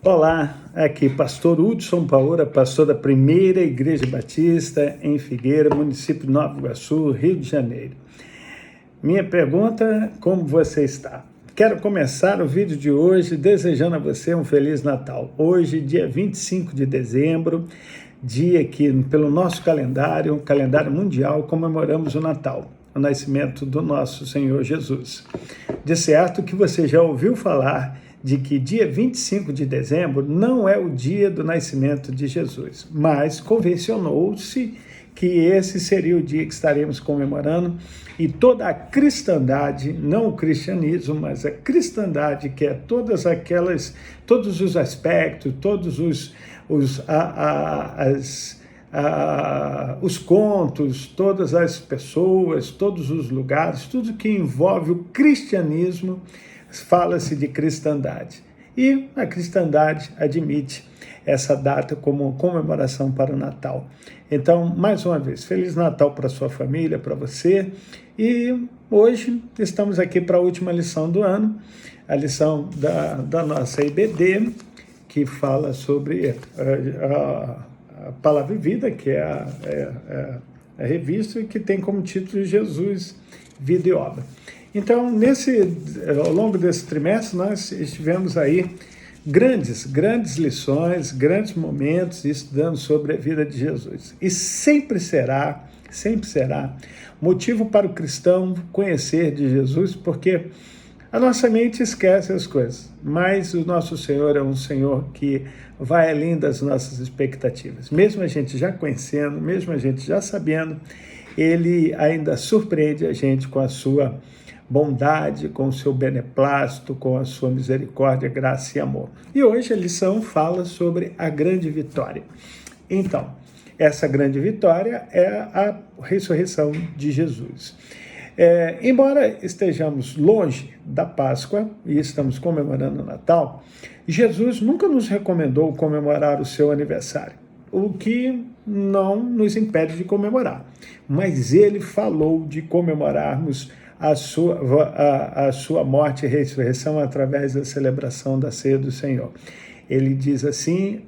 Olá, aqui Pastor Hudson Paola, pastor da Primeira Igreja Batista em Figueira, município de Nova Iguaçu, Rio de Janeiro. Minha pergunta, como você está? Quero começar o vídeo de hoje desejando a você um Feliz Natal. Hoje, dia 25 de dezembro, dia que, pelo nosso calendário mundial, comemoramos o Natal, o nascimento do nosso Senhor Jesus. De certo que você já ouviu falar de que dia 25 de dezembro não é o dia do nascimento de Jesus, mas convencionou-se que esse seria o dia que estaremos comemorando, e toda a cristandade, não o cristianismo, mas a cristandade, que é todos os aspectos, todos os contos, todas as pessoas, todos os lugares, tudo que envolve o cristianismo, fala-se de cristandade. E a cristandade admite essa data como comemoração para o Natal. Então, mais uma vez, Feliz Natal para a sua família, para você. E hoje estamos aqui para a última lição do ano, a lição da nossa IBD, que fala sobre a Palavra e Vida, que é a revista que tem como título Jesus, Vida e Obra. Então, ao longo desse trimestre, nós estivemos aí grandes lições, grandes momentos estudando sobre a vida de Jesus. E sempre será motivo para o cristão conhecer de Jesus, porque a nossa mente esquece as coisas, mas o nosso Senhor é um Senhor que vai além das nossas expectativas. Mesmo a gente já conhecendo, mesmo a gente já sabendo, Ele ainda surpreende a gente com a sua bondade, com o seu beneplácito, com a sua misericórdia, graça e amor. E hoje a lição fala sobre a grande vitória. Então, essa grande vitória é a ressurreição de Jesus. Embora estejamos longe da Páscoa e estamos comemorando o Natal, Jesus nunca nos recomendou comemorar o seu aniversário, o que não nos impede de comemorar. Mas ele falou de comemorarmos a sua morte e ressurreição através da celebração da ceia do Senhor. Ele diz assim,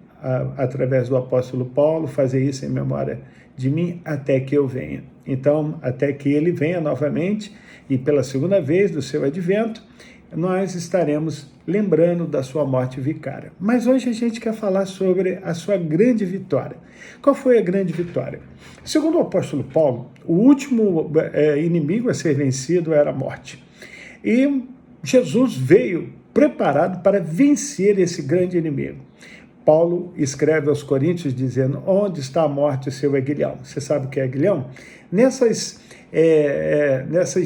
através do apóstolo Paulo: fazer isso em memória de mim até que eu venha. Então, até que ele venha novamente e pela segunda vez do seu advento, nós estaremos lembrando da sua morte vicária. Mas hoje a gente quer falar sobre a sua grande vitória. Qual foi a grande vitória? Segundo o apóstolo Paulo, o último inimigo a ser vencido era a morte. E Jesus veio preparado para vencer esse grande inimigo. Paulo escreve aos Coríntios dizendo: onde está a morte, o seu aguilhão? Você sabe o que é aguilhão? Nessas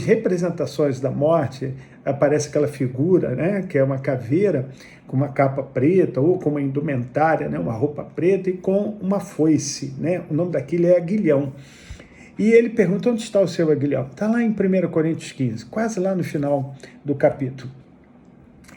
representações da morte, aparece aquela figura, né, que é uma caveira com uma capa preta ou com uma indumentária, né, uma roupa preta e com uma foice, né? O nome daquilo é aguilhão. E ele pergunta: onde está o seu aguilhão? Está lá em 1 Coríntios 15, quase lá no final do capítulo.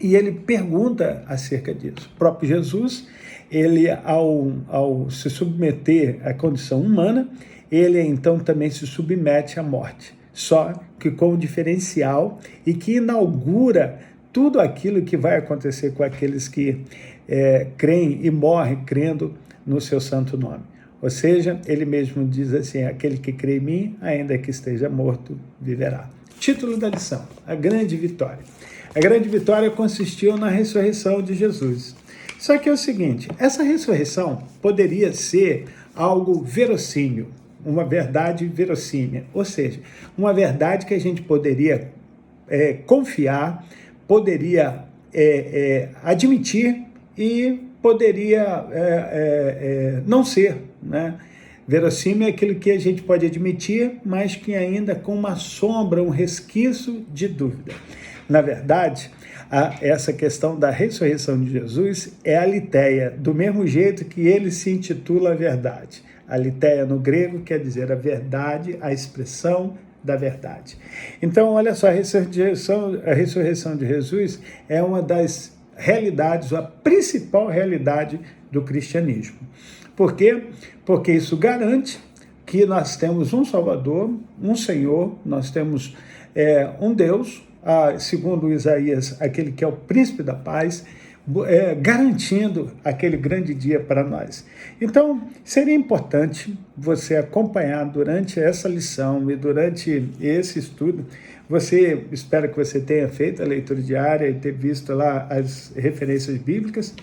E ele pergunta acerca disso. O próprio Jesus, ele ao se submeter à condição humana, ele então também se submete à morte. Só que com um diferencial e que inaugura tudo aquilo que vai acontecer com aqueles que creem e morrem crendo no seu santo nome. Ou seja, ele mesmo diz assim: aquele que crê em mim, ainda que esteja morto, viverá. Título da lição: a grande vitória. A grande vitória consistiu na ressurreição de Jesus. Só que é o seguinte, essa ressurreição poderia ser algo verossímil, uma verdade verossímil, ou seja, uma verdade que a gente poderia confiar, poderia admitir e poderia não ser, né? Verossímil é aquilo que a gente pode admitir, mas que ainda com uma sombra, um resquício de dúvida. Na verdade, essa questão da ressurreição de Jesus é a aletheia, do mesmo jeito que ele se intitula a verdade. Aletheia no grego quer dizer a verdade, a expressão da verdade. Então, olha só, a ressurreição de Jesus é uma das realidades, a principal realidade do cristianismo. Por quê? Porque isso garante que nós temos um Salvador, um Senhor, nós temos um Deus, segundo Isaías, aquele que é o príncipe da paz, garantindo aquele grande dia para nós. Então, seria importante você acompanhar durante essa lição e durante esse estudo. Espero que você tenha feito a leitura diária e ter visto lá as referências bíblicas.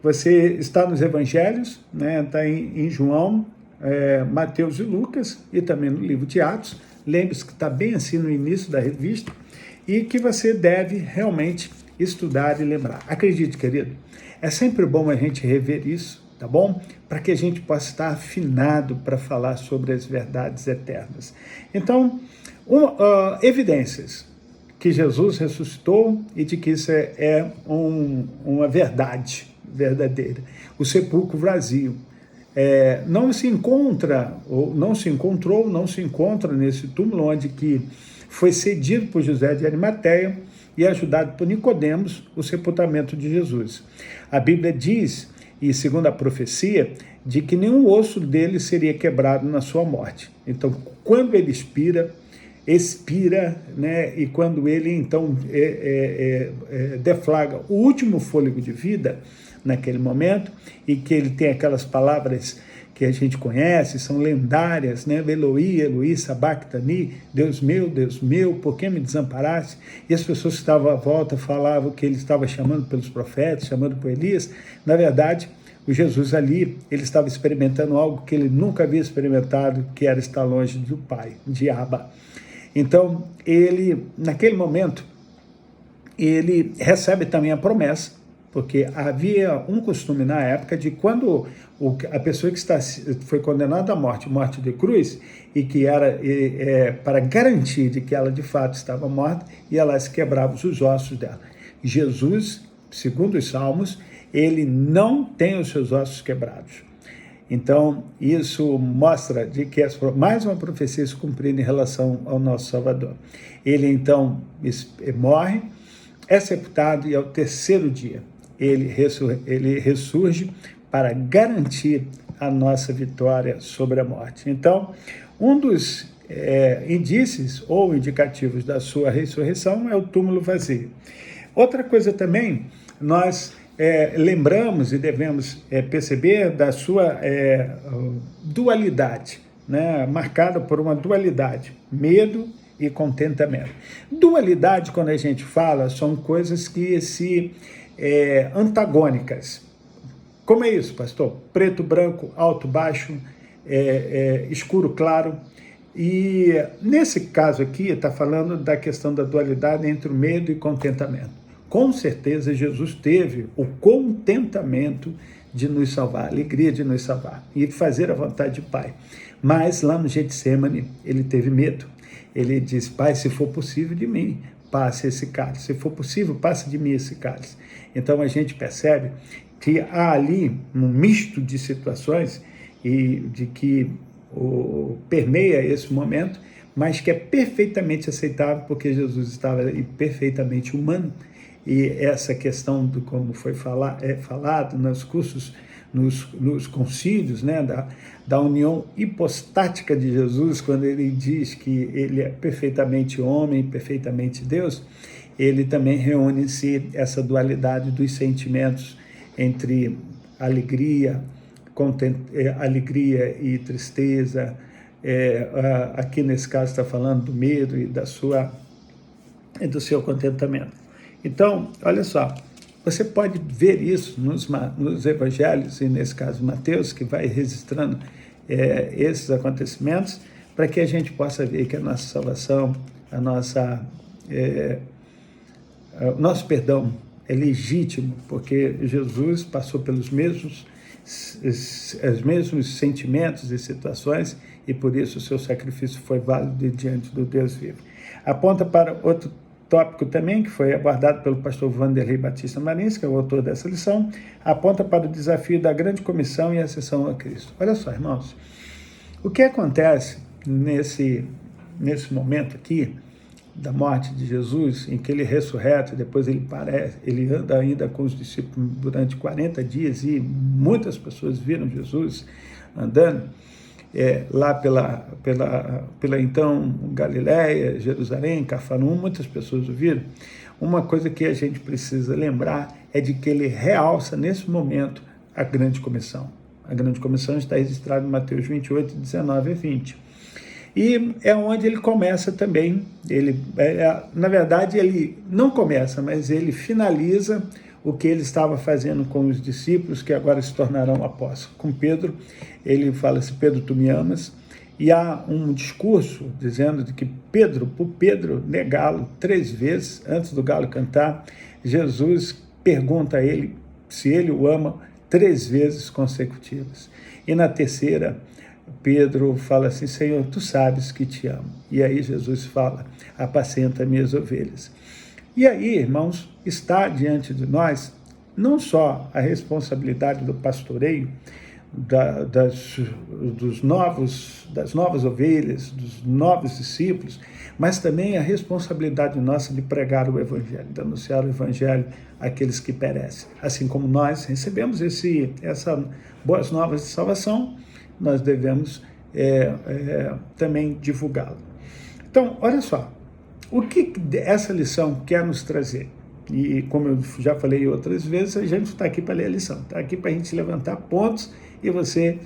Você está nos evangelhos, né? Está em João, Mateus e Lucas, e também no livro de Atos. Lembre-se que está bem assim no início da revista, e que você deve realmente estudar e lembrar. Acredite, querido, é sempre bom a gente rever isso, tá bom? Para que a gente possa estar afinado para falar sobre as verdades eternas. Então, evidências que Jesus ressuscitou e de que isso é uma verdade verdadeira. O sepulcro vazio. Não se encontra nesse túmulo onde que foi cedido por José de Arimateia e ajudado por Nicodemos, o sepultamento de Jesus. A Bíblia diz, e segundo a profecia, de que nenhum osso dele seria quebrado na sua morte. Então, quando ele expira, né, e quando ele, então, deflaga o último fôlego de vida, naquele momento, e que ele tem aquelas palavras que a gente conhece, são lendárias, né? Eloi, Eloi, sabachthani, Deus meu, por que me desamparaste? E as pessoas que estavam à volta falavam que ele estava chamando pelos profetas, chamando por Elias. Na verdade, o Jesus ali, ele estava experimentando algo que ele nunca havia experimentado, que era estar longe do Pai, de Abba. Então, ele, naquele momento, ele recebe também a promessa, porque havia um costume na época de quando a pessoa que foi condenada à morte de cruz, e que era para garantir de que ela de fato estava morta, e ela se quebrava os ossos dela. Jesus, segundo os Salmos, ele não tem os seus ossos quebrados. Então, isso mostra de que mais uma profecia se cumprindo em relação ao nosso Salvador. Ele, então, morre, é sepultado, e ao terceiro dia ele ressurge para garantir a nossa vitória sobre a morte. Então, um dos indícios ou indicativos da sua ressurreição é o túmulo vazio. Outra coisa também, nós lembramos e devemos perceber da sua dualidade, né? Marcada por uma dualidade, medo e contentamento. Dualidade, quando a gente fala, são coisas que se antagônicas. Como é isso, pastor? Preto, branco, alto, baixo, escuro, claro. E nesse caso aqui está falando da questão da dualidade entre o medo e contentamento. Com certeza Jesus teve o contentamento de nos salvar, a alegria de nos salvar e fazer a vontade do Pai. Mas lá no Getsemane ele teve medo. Ele disse: Pai, se for possível de mim, passe esse cálice. Se for possível, passe de mim esse cálice. Então a gente percebe que há ali um misto de situações e de que permeia esse momento, mas que é perfeitamente aceitável, porque Jesus estava ali perfeitamente humano. E essa questão do como foi falado nos cursos, nos concílios, né, da união hipostática de Jesus, quando ele diz que ele é perfeitamente homem, perfeitamente Deus, ele também reúne em si essa dualidade dos sentimentos entre alegria e tristeza. Aqui nesse caso está falando do medo e do seu contentamento. Então, olha só, você pode ver isso nos evangelhos, e nesse caso Mateus, que vai registrando esses acontecimentos, para que a gente possa ver que a nossa salvação, o nosso perdão é legítimo, porque Jesus passou pelos mesmos sentimentos e situações, e por isso o seu sacrifício foi válido diante do Deus vivo. Aponta para outro tópico também, que foi abordado pelo pastor Vanderlei Batista Marins, que é o autor dessa lição, aponta para o desafio da grande comissão e a ascensão a Cristo. Olha só, irmãos, o que acontece nesse momento aqui, da morte de Jesus, em que ele é ressurreto, depois ele anda ainda com os discípulos durante 40 dias, e muitas pessoas viram Jesus andando lá pela então Galiléia, Jerusalém, Cafarnaum, muitas pessoas o viram. Uma coisa que a gente precisa lembrar é de que ele realça nesse momento a grande comissão. A grande comissão está registrada em Mateus 28, 19 e 20. E é onde ele começa também, na verdade ele não começa, mas ele finaliza o que ele estava fazendo com os discípulos, que agora se tornarão apóstolos. Com Pedro, ele fala assim: Pedro, tu me amas? E há um discurso dizendo de que por Pedro negá-lo 3 vezes, antes do galo cantar, Jesus pergunta a ele se ele o ama 3 vezes consecutivas. E na terceira, Pedro fala assim: Senhor, tu sabes que te amo. E aí Jesus fala: apacenta minhas ovelhas. E aí, irmãos, está diante de nós não só a responsabilidade do pastoreio, das novas ovelhas, dos novos discípulos, mas também a responsabilidade nossa de pregar o Evangelho, de anunciar o Evangelho àqueles que perecem. Assim como nós recebemos essa boas novas de salvação, nós devemos também divulgá-lo. Então, olha só, o que essa lição quer nos trazer? E como eu já falei outras vezes, a gente está aqui para ler a lição, está aqui para a gente levantar pontos e você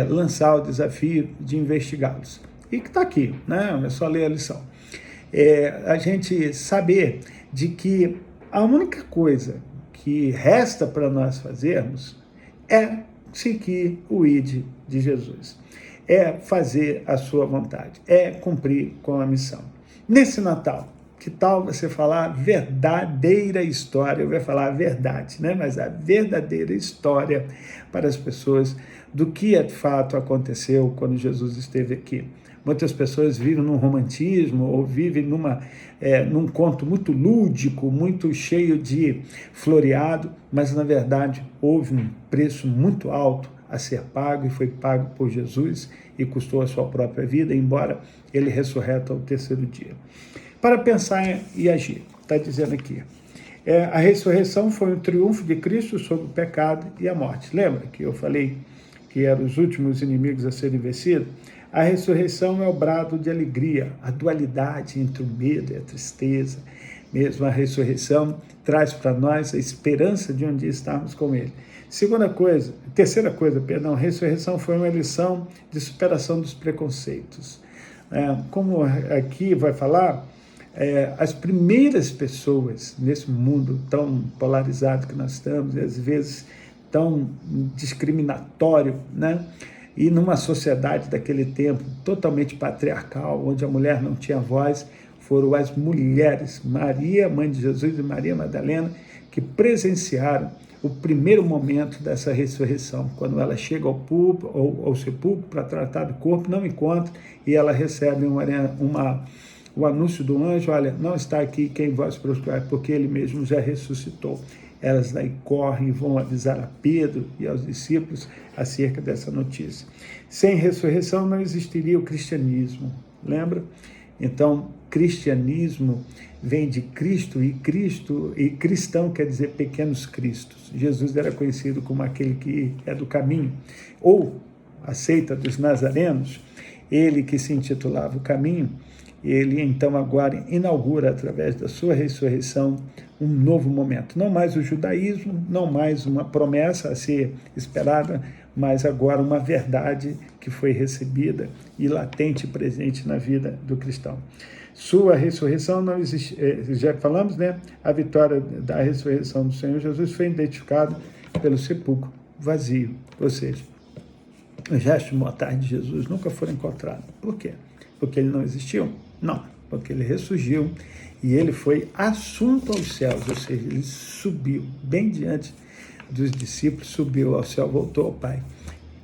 lançar o desafio de investigá-los. E que está aqui, né? É só ler a lição. A gente saber de que a única coisa que resta para nós fazermos é seguir o ID de Jesus, é fazer a sua vontade, é cumprir com a missão. Nesse Natal, que tal você falar a verdadeira história? Eu vou falar a verdade, né? Mas a verdadeira história para as pessoas do que de fato aconteceu quando Jesus esteve aqui. Muitas pessoas vivem num romantismo ou vivem num conto muito lúdico, muito cheio de floreado, mas na verdade houve um preço muito alto a ser pago e foi pago por Jesus e custou a sua própria vida, embora ele ressurreta ao 3º dia. Para pensar e agir, está dizendo aqui, a ressurreição foi um triunfo de Cristo sobre o pecado e a morte. Lembra que eu falei que eram os últimos inimigos a serem vencidos? A ressurreição é o brado de alegria, a dualidade entre o medo e a tristeza. Mesmo a ressurreição traz para nós a esperança de um dia estarmos com Ele. Terceira coisa, a ressurreição foi uma lição de superação dos preconceitos. Como aqui vai falar, as primeiras pessoas nesse mundo tão polarizado que nós estamos, e às vezes tão discriminatório, né? E numa sociedade daquele tempo totalmente patriarcal, onde a mulher não tinha voz, foram as mulheres, Maria, mãe de Jesus, e Maria Madalena, que presenciaram o primeiro momento dessa ressurreição, quando ela chega ao sepulcro para tratar do corpo, não encontra, e ela recebe o anúncio do anjo: olha, não está aqui quem vós procurai, porque ele mesmo já ressuscitou. Elas daí correm e vão avisar a Pedro e aos discípulos acerca dessa notícia. Sem ressurreição não existiria o cristianismo, lembra? Então, cristianismo vem de Cristo, e cristão quer dizer pequenos cristos. Jesus era conhecido como aquele que é do caminho, ou a seita dos nazarenos, ele que se intitulava o caminho. Ele então agora inaugura, através da sua ressurreição, um novo momento. Não mais o judaísmo, não mais uma promessa a ser esperada, mas agora uma verdade que foi recebida e latente e presente na vida do cristão. Sua ressurreição não existe, já falamos, né? A vitória da ressurreição do Senhor Jesus foi identificada pelo sepulcro vazio, ou seja, os restos mortais de Jesus nunca foram encontrados. Por quê? Porque ele não existiu? Não, porque ele ressurgiu e ele foi assunto aos céus, ou seja, ele subiu bem diante dos discípulos, subiu ao céu, voltou ao Pai,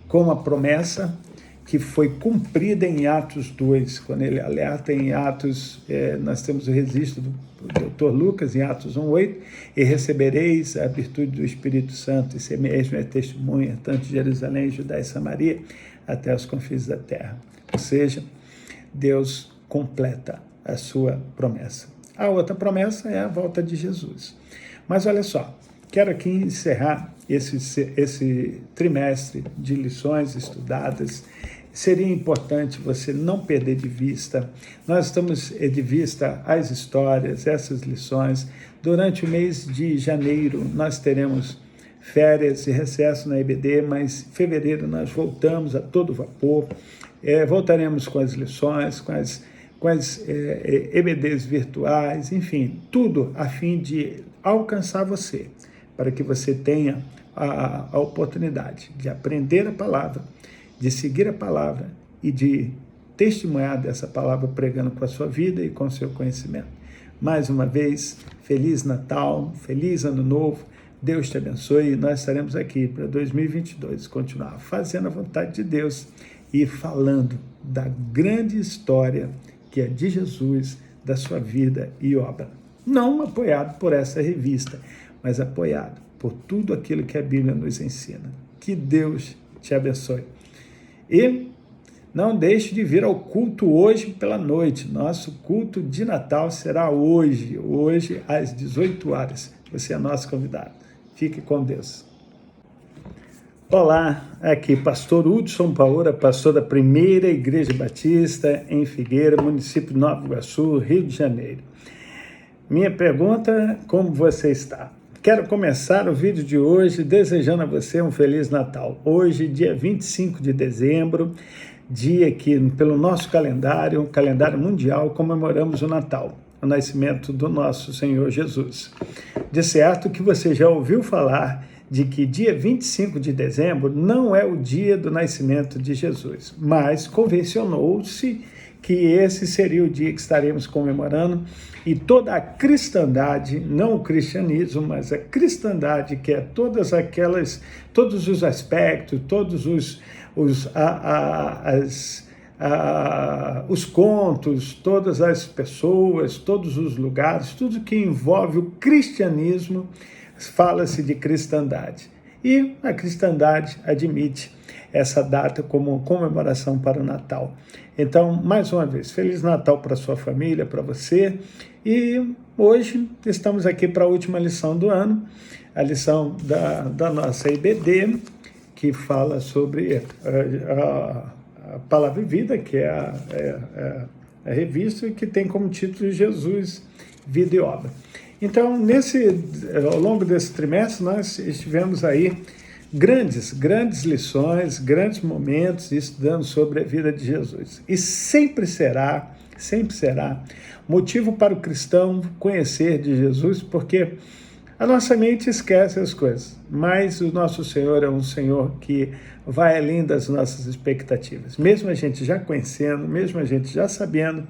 com a promessa que foi cumprida em Atos 2, quando ele alerta em Atos, nós temos o registro do Dr. Lucas, em Atos 1:8, e recebereis a virtude do Espírito Santo, e ser mesmo é testemunha, tanto de Jerusalém, Judéia e Samaria, até os confins da terra. Ou seja, Deus completa a sua promessa. A outra promessa é a volta de Jesus. Mas olha só, quero aqui encerrar esse trimestre de lições estudadas seria importante você não perder de vista. Nós estamos de vista as histórias, essas lições. Durante o mês de janeiro, nós teremos férias e recesso na EBD, mas em fevereiro nós voltamos a todo vapor. Voltaremos com as lições, com as EBDs virtuais, enfim, tudo a fim de alcançar você, para que você tenha a oportunidade de aprender a palavra, de seguir a palavra e de testemunhar dessa palavra pregando com a sua vida e com o seu conhecimento. Mais uma vez, Feliz Natal, Feliz Ano Novo, Deus te abençoe e nós estaremos aqui para 2022, continuar fazendo a vontade de Deus e falando da grande história que é de Jesus, da sua vida e obra. Não apoiado por essa revista, mas apoiado por tudo aquilo que a Bíblia nos ensina. Que Deus te abençoe. E não deixe de vir ao culto hoje pela noite. Nosso culto de Natal será hoje às 18 horas. Você é nosso convidado. Fique com Deus. Olá, aqui pastor Hudson Paola, pastor da Primeira Igreja Batista em Figueira, município de Nova Iguaçu, Rio de Janeiro. Minha pergunta, como você está? Quero começar o vídeo de hoje desejando a você um Feliz Natal. Hoje, dia 25 de dezembro, dia que, pelo nosso calendário mundial, comemoramos o Natal, o nascimento do nosso Senhor Jesus. De certo que você já ouviu falar de que dia 25 de dezembro não é o dia do nascimento de Jesus, mas convencionou-se que esse seria o dia que estaremos comemorando, e toda a cristandade, não o cristianismo, mas a cristandade, que é todos os aspectos, todos os contos, todas as pessoas, todos os lugares, tudo que envolve o cristianismo, fala-se de cristandade. E a cristandade admite essa data como comemoração para o Natal. Então, mais uma vez, Feliz Natal para a sua família, para você. E hoje estamos aqui para a última lição do ano, a lição da nossa IBD, que fala sobre a Palavra e Vida, que é a revista que tem como título Jesus, Vida e Obra. Então, ao longo desse trimestre, nós estivemos aí grandes lições, grandes momentos estudando sobre a vida de Jesus. E sempre será motivo para o cristão conhecer de Jesus, porque a nossa mente esquece as coisas, mas o nosso Senhor é um Senhor que vai além das nossas expectativas. Mesmo a gente já conhecendo, mesmo a gente já sabendo,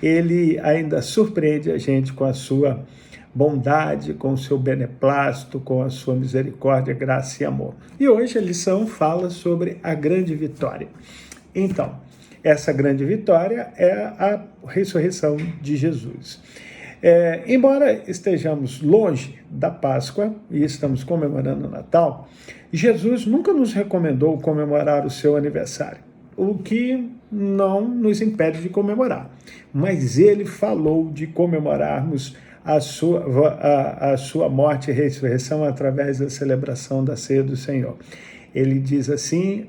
Ele ainda surpreende a gente com a sua bondade, com o seu beneplácito, com a sua misericórdia, graça e amor. E hoje a lição fala sobre a grande vitória. Então, essa grande vitória é a ressurreição de Jesus. Embora estejamos longe da Páscoa e estamos comemorando o Natal, Jesus nunca nos recomendou comemorar o seu aniversário, o que não nos impede de comemorar. Mas ele falou de comemorarmos a sua morte e ressurreição através da celebração da ceia do Senhor. Ele diz assim,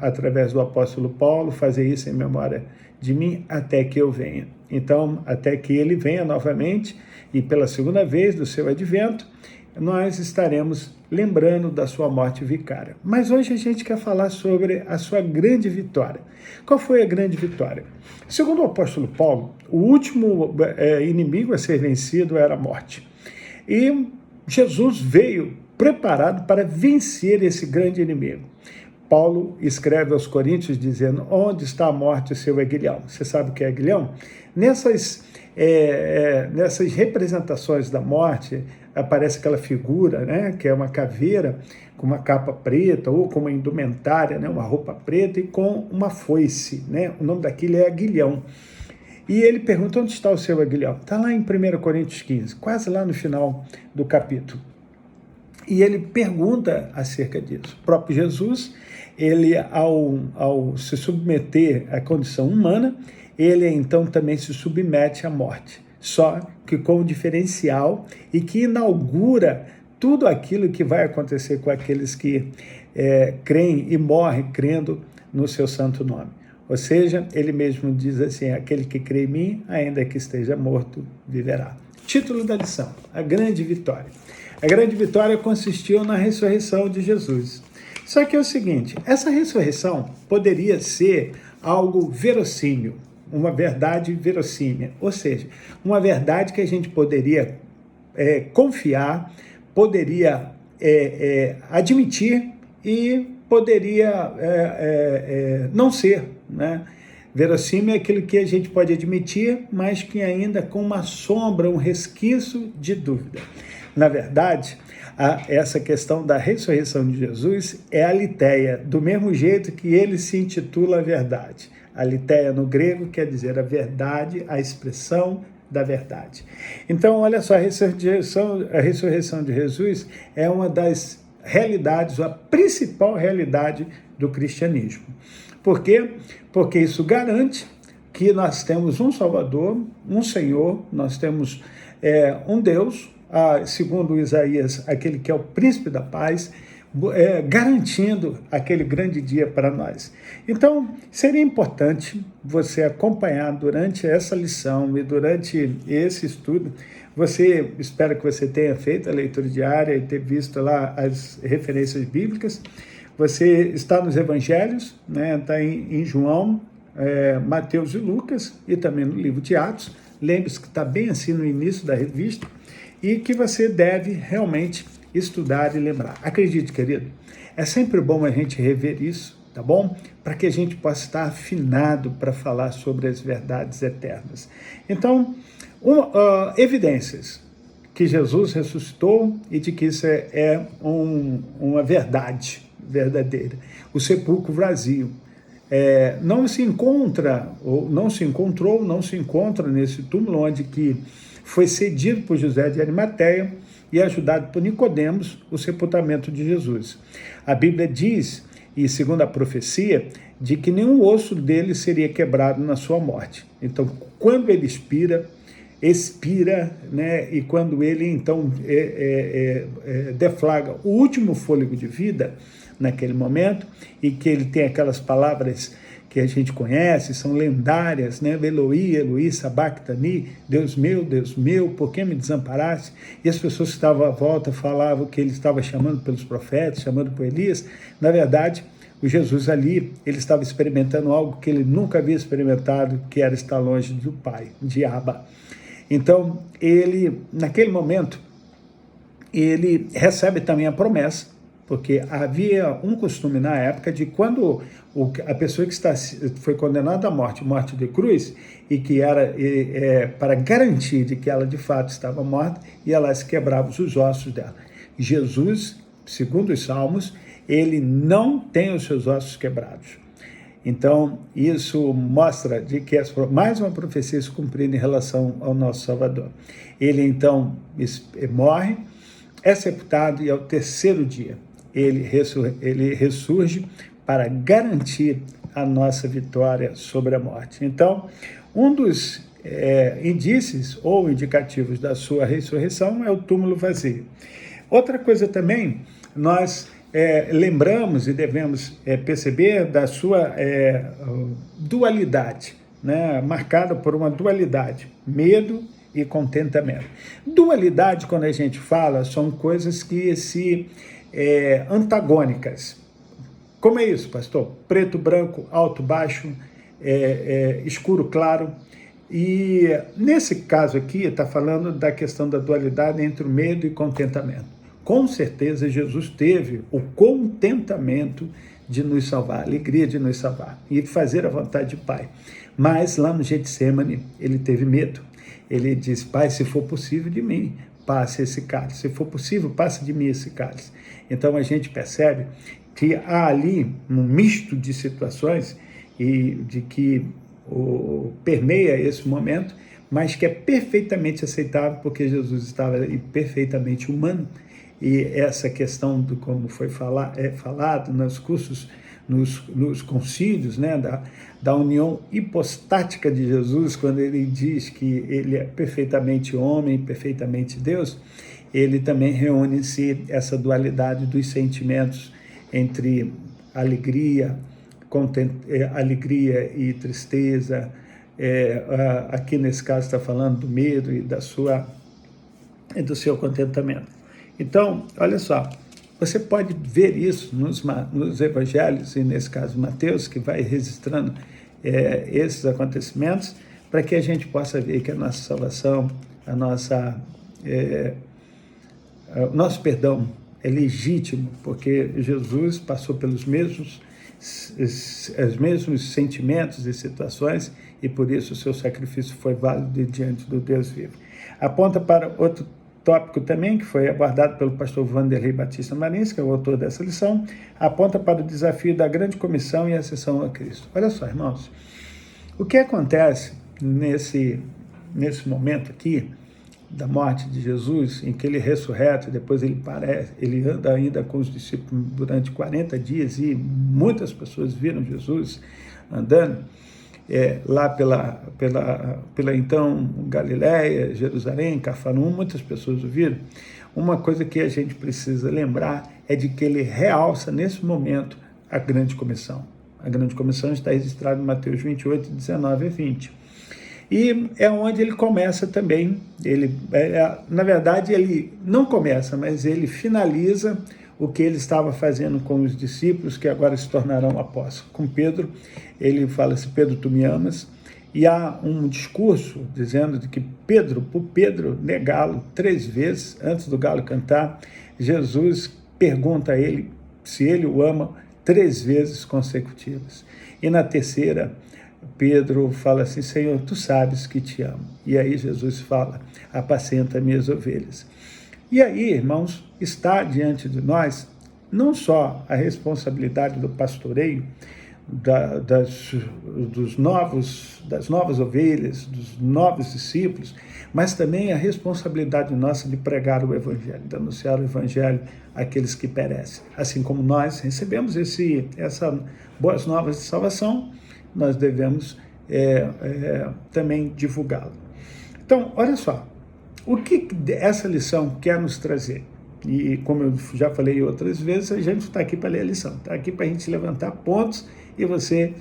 através do apóstolo Paulo, fazer isso em memória de mim até que eu venha. Então, até que ele venha novamente e pela segunda vez do seu advento, nós estaremos lembrando da sua morte vicária. Mas hoje a gente quer falar sobre a sua grande vitória. Qual foi a grande vitória? Segundo o apóstolo Paulo, o último inimigo a ser vencido era a morte. E Jesus veio preparado para vencer esse grande inimigo. Paulo escreve aos Coríntios dizendo, onde está a morte, o seu aguilhão? Você sabe o que é aguilhão? Nessas representações da morte, aparece aquela figura, né, que é uma caveira com uma capa preta ou com uma indumentária, né, uma roupa preta e com uma foice, né, o nome daquilo é aguilhão. E ele pergunta, onde está o seu aguilhão? Está lá em 1 Coríntios 15, quase lá no final do capítulo. E ele pergunta acerca disso. O próprio Jesus, ele ao se submeter à condição humana, ele então também se submete à morte. Só que com um diferencial e que inaugura tudo aquilo que vai acontecer com aqueles que creem e morrem crendo no seu santo nome. Ou seja, ele mesmo diz assim: aquele que crê em mim, ainda que esteja morto, viverá. Título da lição: a grande vitória. A grande vitória consistiu na ressurreição de Jesus. Só que é o seguinte, essa ressurreição poderia ser algo verossímil, uma verdade verossímil, ou seja, uma verdade que a gente poderia confiar, poderia admitir e poderia não ser, né? Verossímil é aquilo que a gente pode admitir, mas que ainda com uma sombra, um resquício de dúvida. Na verdade, essa questão da ressurreição de Jesus é a aletheia, do mesmo jeito que ele se intitula a verdade. Aletheia no grego quer dizer a verdade, a expressão da verdade. Então, olha só, a ressurreição de Jesus é uma das realidades, a principal realidade do cristianismo. Por quê? Porque isso garante que nós temos um Salvador, um Senhor, nós temos um Deus, segundo Isaías, aquele que é o príncipe da paz, garantindo aquele grande dia para nós. Então, seria importante você acompanhar durante essa lição e durante esse estudo. Espero que você tenha feito a leitura diária e ter visto lá as referências bíblicas. Você está nos evangelhos, né? Está em João, Mateus e Lucas, e também no livro de Atos. Lembre-se que está bem assim no início da revista, e que você deve realmente estudar e lembrar. Acredite, querido, é sempre bom a gente rever isso, tá bom? Para que a gente possa estar afinado para falar sobre as verdades eternas. Então, evidências que Jesus ressuscitou e de que isso é uma verdade verdadeira. O sepulcro vazio. Não se encontra nesse túmulo onde que foi cedido por José de Arimateia e ajudado por Nicodemos, o sepultamento de Jesus. A Bíblia diz, e segundo a profecia, de que nenhum osso dele seria quebrado na sua morte. Então, quando ele expira, né, e quando ele, então, deflaga o último fôlego de vida, naquele momento, e que ele tem aquelas palavras que a gente conhece, são lendárias, né? Eloi, Eloi, sabachthani, Deus meu, por que me desamparaste? E as pessoas que estavam à volta falavam que ele estava chamando pelos profetas, chamando por Elias. Na verdade, o Jesus ali, ele estava experimentando algo que ele nunca havia experimentado, que era estar longe do Pai, de Abba. Então, ele, naquele momento, ele recebe também a promessa, porque havia um costume na época de quando a pessoa que foi condenada à morte de cruz, e que era para garantir de que ela de fato estava morta, e ela se quebrava os ossos dela. Jesus, segundo os Salmos, ele não tem os seus ossos quebrados. Então, isso mostra de que mais uma profecia se cumprindo em relação ao nosso Salvador. Ele, então, morre, é sepultado, e ao terceiro dia ele ressurge para garantir a nossa vitória sobre a morte. Então, um dos indícios ou indicativos da sua ressurreição é o túmulo vazio. Outra coisa também, nós lembramos e devemos perceber da sua dualidade, né? Marcada por uma dualidade, medo e contentamento. Dualidade, quando a gente fala, são coisas que se antagônicas. Como é isso, pastor? Preto, branco, alto, baixo, escuro, claro. E nesse caso aqui está falando da questão da dualidade entre o medo e contentamento. Com certeza Jesus teve o contentamento de nos salvar, a alegria de nos salvar e fazer a vontade do Pai. Mas lá no Getsemane ele teve medo. Ele disse: Pai, se for possível de mim, passe esse cálice. Se for possível, passe de mim esse cálice. Então a gente percebe que há ali um misto de situações e de que permeia esse momento, mas que é perfeitamente aceitável porque Jesus estava ali perfeitamente humano. E essa questão do como foi falado nos cursos, nos concílios, né, da união hipostática de Jesus, quando ele diz que ele é perfeitamente homem, perfeitamente Deus, ele também reúne em si essa dualidade dos sentimentos entre alegria, alegria e tristeza. Aqui nesse caso está falando do medo e do seu contentamento. Então, olha só, você pode ver isso nos evangelhos, e nesse caso Mateus, que vai registrando esses acontecimentos, para que a gente possa ver que a nossa salvação, o nosso perdão é legítimo, porque Jesus passou pelos mesmos sentimentos e situações, e por isso o seu sacrifício foi válido diante do Deus vivo. Aponta para outro tópico também, que foi abordado pelo pastor Vanderlei Batista Marins, que é o autor dessa lição, aponta para o desafio da grande comissão e a ascensão a Cristo. Olha só, irmãos, o que acontece nesse momento aqui, da morte de Jesus, em que ele ressurreta, depois ele anda ainda com os discípulos durante 40 dias, e muitas pessoas viram Jesus andando lá pela então Galiléia, Jerusalém, Cafarnaum, muitas pessoas o viram. Uma coisa que a gente precisa lembrar é de que ele realça nesse momento a grande comissão. A grande comissão está registrada em Mateus 28, 19 e 20. E é onde ele começa também, na verdade ele não começa, mas ele finaliza o que ele estava fazendo com os discípulos, que agora se tornarão apóstolos. Com Pedro, ele fala assim: Pedro, tu me amas? E há um discurso dizendo de que por Pedro negá-lo 3 vezes, antes do galo cantar, Jesus pergunta a ele se ele o ama 3 vezes consecutivas. E na terceira, Pedro fala assim: Senhor, tu sabes que te amo. E aí Jesus fala: apacenta minhas ovelhas. E aí, irmãos, está diante de nós não só a responsabilidade do pastoreio, das novas ovelhas, dos novos discípulos, mas também a responsabilidade nossa de pregar o Evangelho, de anunciar o Evangelho àqueles que perecem. Assim como nós recebemos essa boas novas de salvação, nós devemos também divulgá-lo. Então, olha só, o que essa lição quer nos trazer? E como eu já falei outras vezes, a gente está aqui para ler a lição, está aqui para a gente levantar pontos e você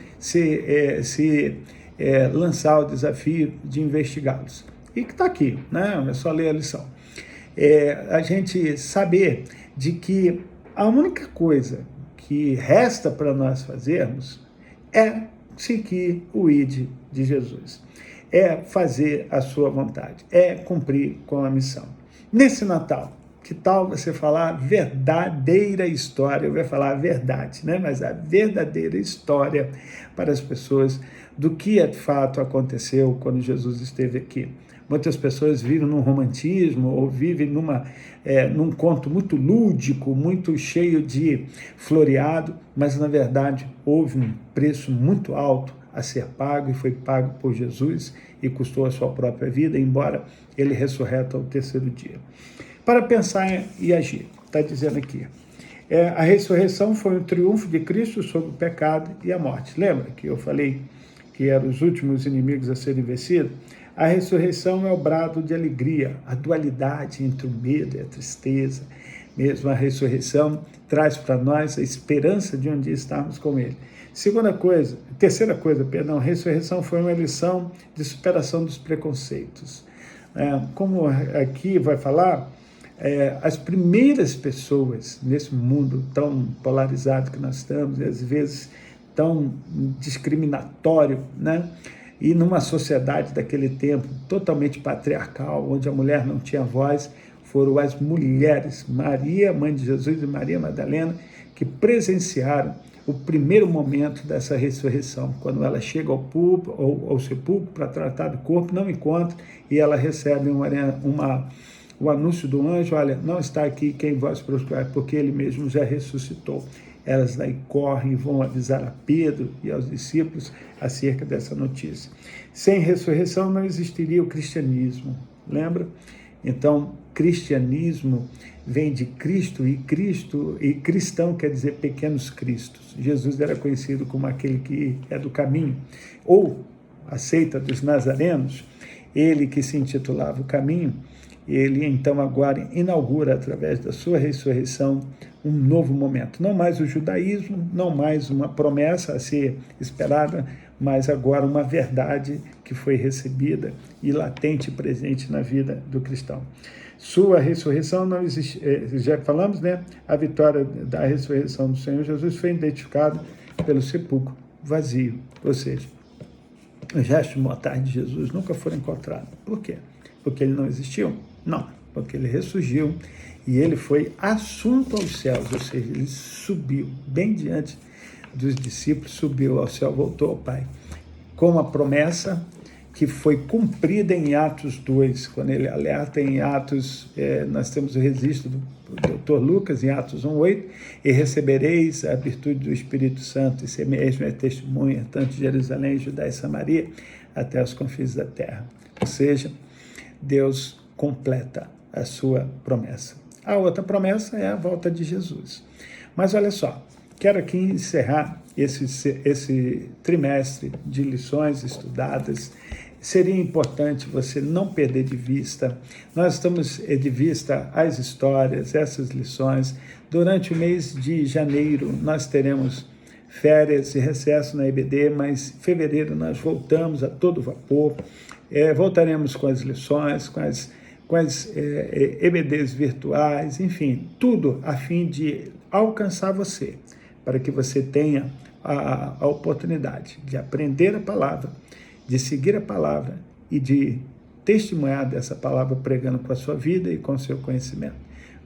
lançar o desafio de investigá-los. E que está aqui, né? É só ler a lição. A gente saber de que a única coisa que resta para nós fazermos é seguir o ID de Jesus, é fazer a sua vontade, é cumprir com a missão. Nesse Natal, que tal você falar a verdadeira história? Eu vou falar a verdade, né? Mas a verdadeira história para as pessoas do que de fato aconteceu quando Jesus esteve aqui. Muitas pessoas vivem num romantismo ou vivem num conto muito lúdico, muito cheio de floreado, mas na verdade houve um preço muito alto a ser pago, e foi pago por Jesus e custou a sua própria vida, embora ele ressurreta ao 3º dia. Para pensar e agir, está dizendo aqui, a ressurreição foi um triunfo de Cristo sobre o pecado e a morte. Lembra que eu falei que eram os últimos inimigos a serem vencidos? A ressurreição é o brado de alegria, a dualidade entre o medo e a tristeza. Mesmo a ressurreição traz para nós a esperança de um dia estarmos com Ele. Terceira coisa, a ressurreição foi uma lição de superação dos preconceitos. Como aqui vai falar, as primeiras pessoas nesse mundo tão polarizado que nós estamos, e às vezes tão discriminatório, né? E numa sociedade daquele tempo totalmente patriarcal, onde a mulher não tinha voz, foram as mulheres, Maria, mãe de Jesus, e Maria Madalena, que presenciaram o primeiro momento dessa ressurreição, quando ela chega ao sepulcro para tratar do corpo, não encontra, e ela recebe o anúncio do anjo: olha, não está aqui quem vós procurar, porque ele mesmo já ressuscitou. Elas daí correm e vão avisar a Pedro e aos discípulos acerca dessa notícia. Sem ressurreição não existiria o cristianismo, lembra? Então, cristianismo vem de Cristo, e cristão quer dizer pequenos cristos. Jesus era conhecido como aquele que é do caminho, ou a seita dos nazarenos, ele que se intitulava o caminho, ele então agora inaugura, através da sua ressurreição, um novo momento. Não mais o judaísmo, não mais uma promessa a ser esperada, mas agora uma verdade que foi recebida e latente e presente na vida do cristão. Sua ressurreição não existe, já falamos, né? A vitória da ressurreição do Senhor Jesus foi identificada pelo sepulcro vazio, ou seja, os restos mortais de Jesus nunca foram encontrados. Por quê? Porque ele não existiu? Não, porque ele ressurgiu e ele foi assunto aos céus, ou seja, ele subiu bem diante dos discípulos, subiu ao céu, voltou ao Pai, com a promessa que foi cumprida em Atos 2, quando ele alerta em Atos, nós temos o registro do Dr. Lucas, em Atos 1:8, e recebereis a virtude do Espírito Santo, e ser mesmo é testemunha, tanto de Jerusalém, Judéia e Samaria, até os confins da terra. Ou seja, Deus completa a sua promessa. A outra promessa é a volta de Jesus. Mas olha só, quero aqui encerrar esse trimestre de lições estudadas. Seria importante você não perder de vista. Nós estamos de vista as histórias, essas lições. Durante o mês de janeiro, nós teremos férias e recesso na EBD, mas em fevereiro nós voltamos a todo vapor. Voltaremos com as lições, com as EBDs virtuais, enfim, tudo a fim de alcançar você, para que você tenha a oportunidade de aprender a palavra, de seguir a palavra e de testemunhar dessa palavra pregando com a sua vida e com o seu conhecimento.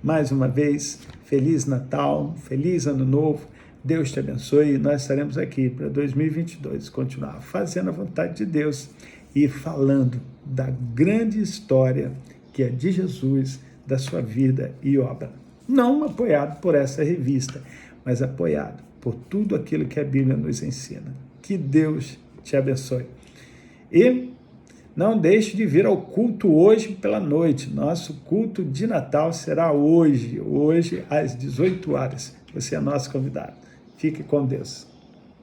Mais uma vez, Feliz Natal, Feliz Ano Novo, Deus te abençoe e nós estaremos aqui para 2022, continuar fazendo a vontade de Deus e falando da grande história que é de Jesus, da sua vida e obra. Não apoiado por essa revista, mas apoiado por tudo aquilo que a Bíblia nos ensina. Que Deus te abençoe. E não deixe de vir ao culto hoje pela noite. Nosso culto de Natal será hoje às 18 horas. Você é nosso convidado. Fique com Deus.